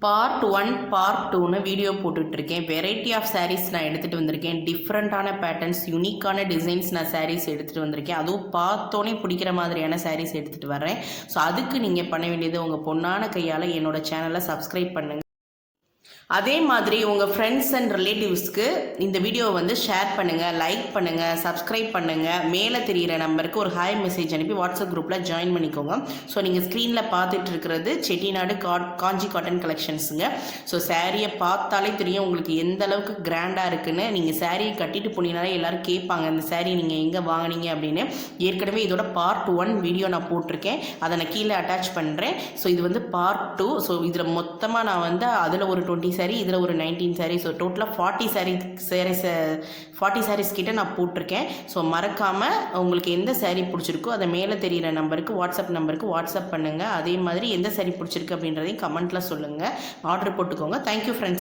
Part 1 part 2ன்னு video போட்டுட்ருக்கேன். Variety of saris நான் எடுத்துகிட்டு வந்திருக்கேன். டிஃப்ரெண்ட்டான பேட்டர்ன்ஸ், யூனிக்கான டிசைன்ஸ் நான் சாரீஸ் எடுத்துகிட்டு வந்திருக்கேன். அதுவும் பார்த்தோன்னே பிடிக்கிற மாதிரியான சாரீஸ் எடுத்துகிட்டு வர்றேன். ஸோ அதுக்கு நீங்கள் பண்ண வேண்டியது உங்கள் பொண்ணான கையால் என்னோட சேனலை சப்ஸ்கிரைப் பண்ணுங்கள். அதே மாதிரி உங்கள் ஃப்ரெண்ட்ஸ் அண்ட் ரிலேட்டிவ்ஸ்க்கு இந்த வீடியோவை வந்து ஷேர் பண்ணுங்கள், லைக் பண்ணுங்கள், சப்ஸ்கிரைப் பண்ணுங்கள். மேலே தெரிகிற நம்பருக்கு ஒரு ஹாய் மெசேஜ் அனுப்பி வாட்ஸ்அப் குரூப்பில் ஜாயின் பண்ணிக்கோங்க. ஸோ நீங்கள் ஸ்க்ரீனில் பார்த்துட்டு இருக்கிறது செட்டிநாடு காஞ்சி காட்டன் கலெக்ஷன்ஸுங்க. ஸோ சாரியை பார்த்தாலே தெரியும் உங்களுக்கு எந்த அளவுக்கு கிராண்டாக இருக்குன்னு. நீங்கள் சாரியை கட்டிட்டு போனீங்கனாலே எல்லோரும் கேட்பாங்க இந்த சாரீ நீங்கள் எங்கே வாங்கினீங்க அப்படின்னு. ஏற்கனவே இதோட பார்ட் 1 வீடியோ நான் போட்டிருக்கேன், அதை நான் கீழே அட்டாச் பண்ணுறேன். ஸோ இது வந்து பார்ட் 2. ஸோ இதில் மொத்தமாக நான் வந்து அதில் ஒரு 20 சாரீ, இதில் ஒரு 19 சாரீ, ஸோ டோட்டலாக 40 சாரீஸ் கிட்ட நான் போட்டிருக்கேன். ஸோ மறக்காமல் உங்களுக்கு எந்த சாரீ பிடிச்சிருக்கோ அதை மேலே தெரிகிற நம்பருக்கு வாட்ஸ்அப் பண்ணுங்கள். அதே மாதிரி எந்த சாரீ பிடிச்சிருக்கு அப்படின்றதையும் கமெண்ட்டில் சொல்லுங்கள். ஆர்டர் போட்டுக்கோங்க. Thank you friends.